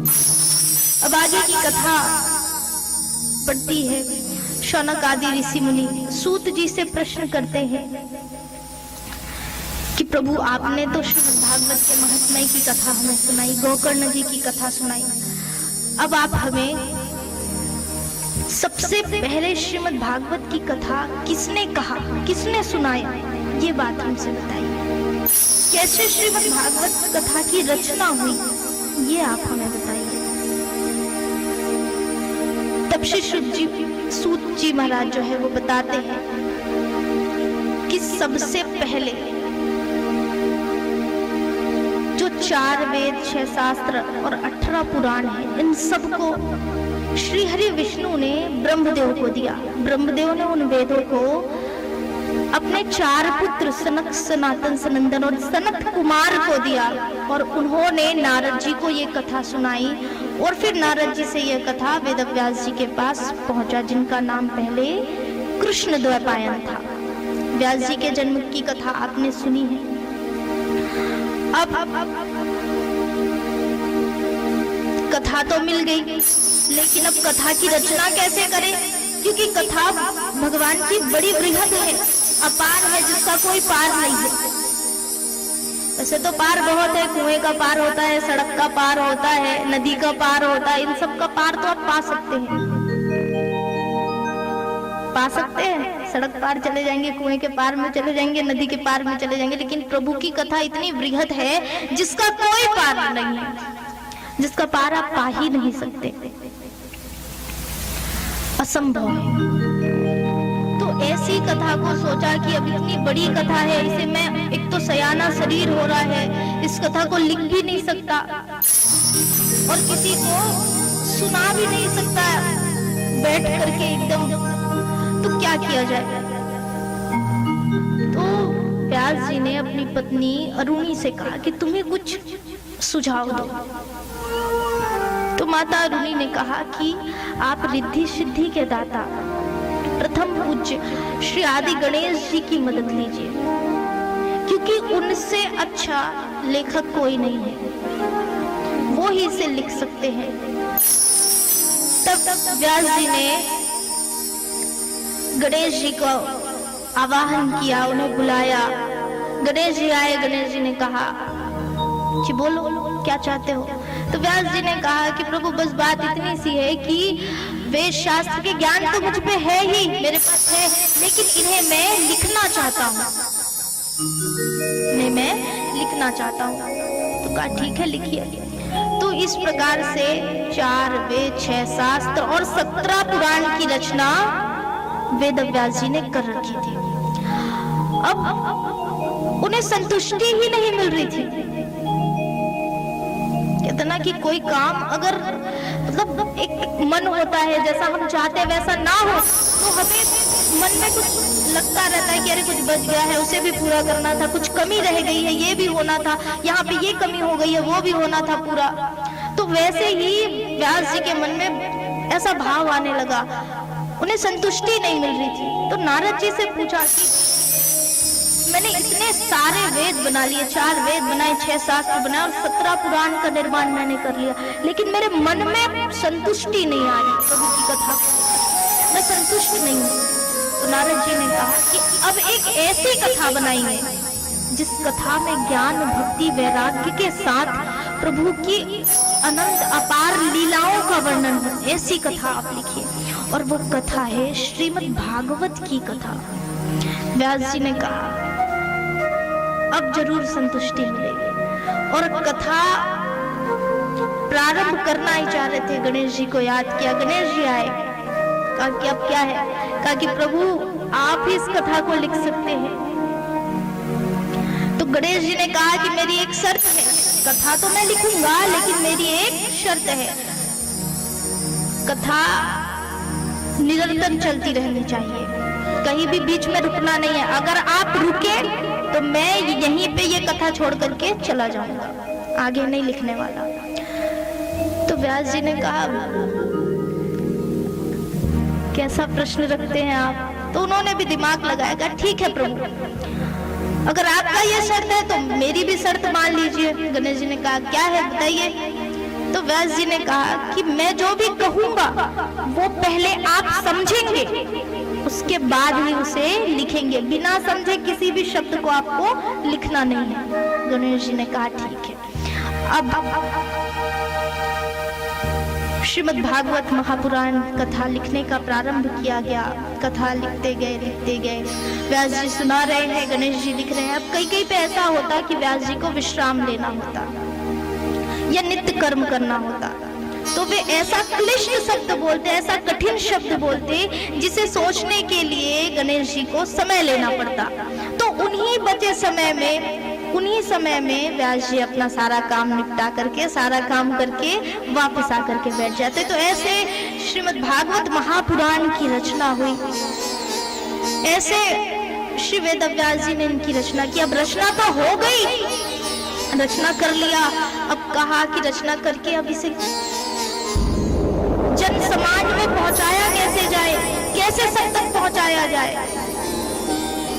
अब आगे की कथा पढ़ती है। शौनक आदि ऋषि मुनि सूत जी से प्रश्न करते हैं कि प्रभु आपने तो श्रीमद् भागवत के महात्म्य की कथा हमें सुनाई, गोकर्ण जी की कथा सुनाई, अब आप हमें सबसे पहले श्रीमद् भागवत की कथा किसने कहा, किसने सुनाया, ये बात हमसे बताइए। कैसे श्रीमद् भागवत कथा की रचना हुई, ये आप हमें बताइए। तब श्री सूत जी महाराज जो है वो बताते हैं कि सबसे पहले जो 4 वेद, 6 शास्त्र और 18 पुराण है, इन सबको श्री हरि विष्णु ने ब्रह्मदेव को दिया। ब्रह्मदेव ने उन वेदों को अपने 4 पुत्र सनक, सनातन, सनंदन और सनत कुमार को दिया और उन्होंने नारद जी को ये कथा सुनाई। और फिर नारद जी से यह कथा वेदव्यास जी के पास पहुंचा, जिनका नाम पहले कृष्ण द्वैपायन था। व्यास जी के जन्म की कथा आपने सुनी है। अब कथा तो मिल गई, लेकिन अब कथा की रचना कैसे करें, क्योंकि कथा भगवान की बड़ी बृहद है, अपार है, जिसका कोई पार नहीं है। वैसे तो पार बहुत है, कुएं का पार होता है, सड़क का पार होता है, नदी का पार होता है, इन सब का पार तो आप पा सकते हैं, पा सकते हैं। सड़क पार चले जाएंगे, कुएं के पार में चले जाएंगे, नदी के पार में चले जाएंगे, लेकिन प्रभु की कथा इतनी बृहद है जिसका कोई पार नहीं है, जिसका पार आप पा ही नहीं सकते, असंभव है। तो ऐसी कथा को सोचा कि अब इतनी बड़ी कथा है, इसे मैं, एक तो सयाना शरीर हो रहा है, इस कथा को लिख भी नहीं सकता और किसी को सुना भी नहीं सकता बैठ करके एकदम, तो क्या किया जाए। तो व्यास जी ने अपनी पत्नी अरुणी से कहा कि तुम्हें कुछ सुझाव दो। तो माता अरुणी ने कहा कि आप रिद्धि सिद्धि के दाता प्रथम पूज्य श्री आदि गणेश जी की मदद लीजिए, क्योंकि उनसे अच्छा लेखक कोई नहीं है, वो ही इसे लिख सकते हैं। तब व्यास जी ने गणेश जी को आवाहन किया, उन्हें बुलाया। गणेश जी आए। गणेश जी ने कहा कि बोलो क्या चाहते हो। तो व्यास जी ने कहा कि प्रभु बस बात इतनी सी है कि वेद शास्त्र के ज्ञान तो मुझ पे है ही, मेरे पास है, लेकिन इन्हें मैं लिखना चाहता हूँ, इन्हें मैं लिखना चाहता हूँ। तो कहा ठीक है, लिखिए। तो इस प्रकार से 4 वेद, 6 शास्त्र और 17 पुराण की रचना वेदव्यास जी ने कर रखी थी। अब उन्हें संतुष्टि ही नहीं मिल रही थी। कहते ना कि कोई काम अगर मतलब एक मन होता है, जैसा हम चाहते वैसा ना हो, तो हमें मन में कुछ लगता रहता है कि अरे कुछ बच गया है, उसे भी पूरा करना था, कुछ कमी रह गई है, ये भी होना था, यहाँ पे ये कमी हो गई है, वो भी होना था पूरा। तो वैसे ही व्यास जी के मन में ऐसा भाव आने लगा, उन्हें संतुष्टि नहीं मिल रही थी। तो नारद जी से पूछा कि मैंने इतने सारे वेद बना लिए, 4 वेद बनाए, 6 शास्त्र बनाए और 17 पुराण का निर्माण मैंने कर लिया, लेकिन मेरे मन में संतुष्टि नहीं आ रही, प्रभु की कथा मैं संतुष्ट नहीं हूँ। तो नारद जी ने कहा कि अब एक ऐसी कथा बनाएंगे जिस कथा में ज्ञान, भक्ति, वैराग्य के साथ प्रभु की अनंत अपार लीलाओं का वर्णन हो, ऐसी कथा आप लिखिए। और वो कथा है श्रीमद् भागवत की कथा। व्यास जी ने कहा अब जरूर संतुष्टि मिलेगी, और कथा प्रारंभ करना ही चाह रहे थे। गणेश जी को याद किया, गणेश जी आए, कहा कि अब क्या है, कहा कि प्रभु आप ही इस कथा को लिख सकते हैं। तो गणेश जी ने कहा कि मेरी एक शर्त है, कथा तो मैं लिखूंगा लेकिन मेरी एक शर्त है, कथा निरंतर चलती रहनी चाहिए, कहीं भी बीच में रुकना नहीं है। अगर आप रुके तो मैं यहीं पे ये कथा छोड़ करके चला जाऊंगा, आगे नहीं लिखने वाला। तो व्यास जी ने कहा कैसा प्रश्न रखते हैं आप। तो उन्होंने भी दिमाग लगाया, कहा ठीक है प्रभु, अगर आपका ये शर्त है तो मेरी भी शर्त मान लीजिए। गणेश जी ने कहा क्या है बताइए। तो व्यास जी ने कहा कि मैं जो भी कहूंगा वो पहले आप समझेंगे, उसके बाद ही उसे लिखेंगे, बिना समझे किसी भी शब्द को आपको लिखना नहीं है। गणेश जी ने कहा ठीक है। अब श्रीमद् भागवत महापुराण कथा लिखने का प्रारंभ किया गया। कथा लिखते गए व्यास जी सुना रहे हैं, गणेश जी लिख रहे हैं। अब कई पे ऐसा होता कि व्यास जी को विश्राम लेना होता या नित्य कर्म करना होता, तो वे ऐसा क्लिष्ट शब्द बोलते, ऐसा कठिन शब्द बोलते जिसे सोचने के लिए गणेश जी को समय लेना पड़ता। तो उन्हीं बचे समय में व्यास जी अपना सारा काम निपटा करके, सारा काम करके वापस आकर के बैठ जाते। तो ऐसे श्रीमद् भागवत महापुराण की रचना हुई। ऐसे श्री वेद व्यास जी ने इनकी रचना की। अब रचना तो हो गई, रचना कर लिया। अब कहा कि रचना करके अब इसे जन समाज में पहुंचाया कैसे जाए, कैसे सब तक पहुंचाया जाए,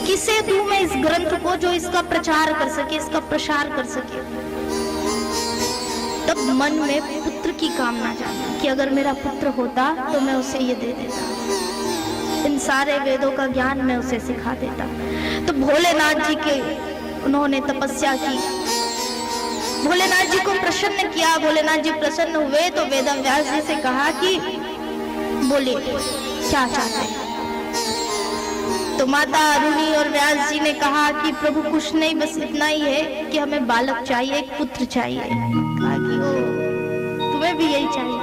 किसे दूं मैं इस ग्रंथ को जो इसका प्रचार कर सके, इसका प्रसार कर सके। तब मन में पुत्र की कामना जागी कि अगर मेरा पुत्र होता तो मैं उसे ये दे देता, इन सारे वेदों का ज्ञान मैं उसे सिखा देता। तो भोलेनाथ जी के उन्होंने तपस्या की, भोलेनाथ जी को प्रसन्न किया। भोलेनाथ जी प्रसन्न हुए तो वेद व्यास जी से कहा कि बोले क्या चाहते हैं। तो माता अरुणी और व्यास जी ने कहा कि प्रभु कुछ नहीं, बस इतना ही है कि हमें बालक चाहिए, एक पुत्र चाहिए। कहा कि ओ तुम्हें भी यही चाहिए?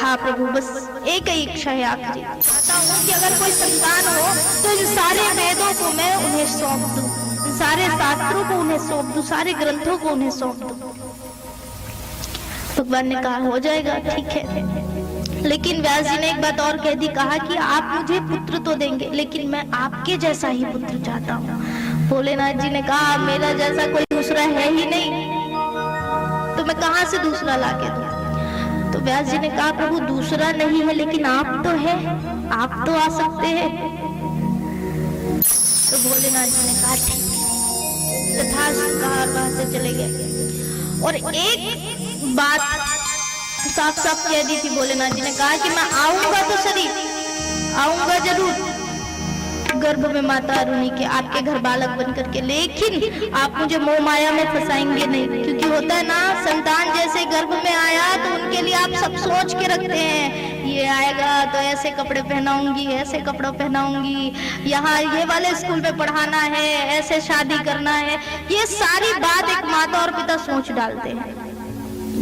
हाँ प्रभु, बस एक ही इच्छा है आखिरी। चाहता हूँ कि अगर कोई संतान हो तो इन सारे वेदों को मैं उन्हें सौंप दूं, इन सारे शास्त्रों को उन्हें सौंप दूं, सारे ग्रंथों को उन्हें सौंप दूं। भगवान ने कहा हो जाएगा, ठीक है। लेकिन व्यास जी ने एक बात और कह दी, कहा कि आप मुझे पुत्र तो देंगे लेकिन मैं आपके जैसा ही पुत्र चाहता हूँ। भोलेनाथ जी ने कहा मेरा जैसा कोई दूसरा है ही नहीं, तो मैं कहां से दूसरा लाके दूं? तो व्यास जी ने कहा प्रभु दूसरा नहीं है लेकिन आप तो है, आप तो आ सकते हैं। तो भोलेनाथ जी ने कहा ठीक, तथास्तु कहा और वहां से चले गए। और एक बात साफ साफ कह दी थी भोलेनाथ जी ने, कहा कि मैं आऊंगा तो सही, आऊंगा जरूर गर्भ में माता अरुणी के, आपके घर बालक बन करके, लेकिन आप मुझे मोह माया में फंसाएंगे नहीं। क्योंकि होता है ना, संतान जैसे गर्भ में आया तो उनके लिए आप सब सोच के रखते हैं, ये आएगा तो ऐसे कपड़े पहनाऊंगी, ऐसे कपड़े पहनाऊंगी, यहाँ ये वाले स्कूल में पढ़ाना है, ऐसे शादी करना है। ये सारी बात एक माता और पिता सोच डालते हैं।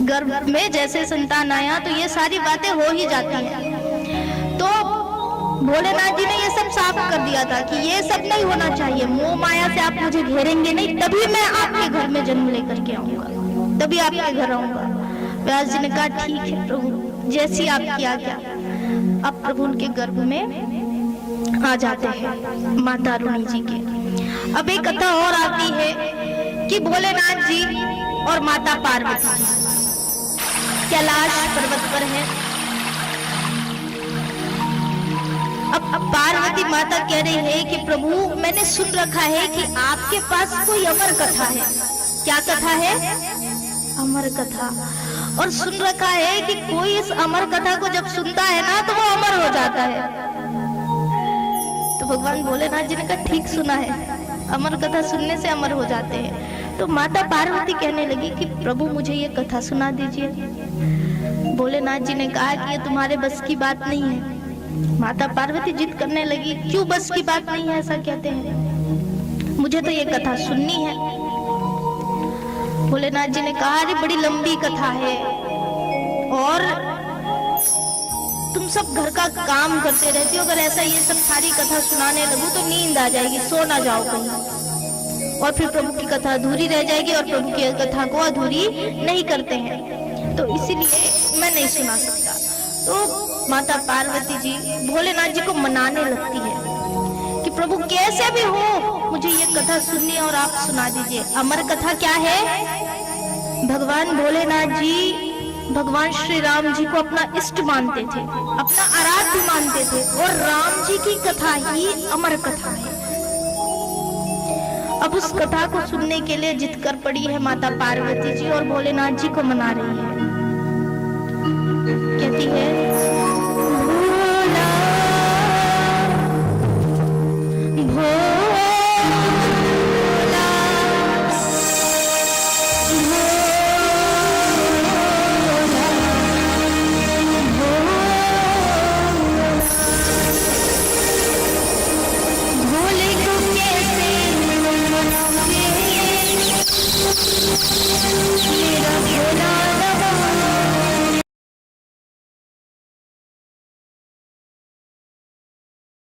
गर्भ में जैसे संतान आया तो ये सारी बातें हो ही जाती हैं। तो भोलेनाथ जी ने ये सब साफ कर दिया था कि ये सब नहीं होना चाहिए, मोह माया से आप मुझे घेरेंगे नहीं, तभी मैं आपके घर में जन्म लेकर के आऊंगा, तभी आपके घर आऊंगा। व्यास जी ने कहा ठीक है प्रभु, जैसी आपकी आज्ञा। अब प्रभु उनके गर्भ में आ जाते हैं माता अरुणी जी के। अब एक कथा और आती है कि भोलेनाथ जी और माता पार्वती कैलाश पर्वत पर है। अब पार्वती माता कह रही है कि प्रभु मैंने सुन रखा है कि आपके पास कोई अमर कथा है। क्या कथा है? अमर कथा। और सुन रखा है कि कोई इस अमर कथा को जब सुनता है ना तो वो अमर हो जाता है। तो भगवान भोलेनाथ जी ने कहा ठीक सुना है, अमर कथा सुनने से अमर हो जाते हैं। तो माता पार्वती कहने लगी कि प्रभु मुझे ये कथा सुना दीजिए। भोलेनाथ जी ने कहा कि ये तुम्हारे बस की बात नहीं है। माता पार्वती जिद करने लगी, क्यों बस की बात नहीं है ऐसा कहते हैं, मुझे तो ये कथा सुननी है। भोलेनाथ जी ने कहा अरे बड़ी लंबी कथा है और तुम सब घर का काम करते रहती हो, अगर ऐसा ये सब सारी कथा सुनाने लगूं तो नींद आ जाएगी, सो ना जाओ कहीं, और फिर प्रभु की कथा अधूरी रह जाएगी और प्रभु की कथा को अधूरी नहीं करते हैं, तो इसीलिए मैं नहीं सुना सकता। तो माता पार्वती जी भोलेनाथ जी को मनाने लगती है कि प्रभु कैसे भी हो मुझे ये कथा सुननी और आप सुना दीजिए। अमर कथा क्या है? भगवान भोलेनाथ जी भगवान श्री राम जी को अपना इष्ट मानते थे, अपना आराध्य मानते थे, और राम जी की कथा ही अमर कथा है। अब उस कथा को सुनने के लिए जिद कर पड़ी है माता पार्वती जी और भोलेनाथ जी को मना रही है। कहती है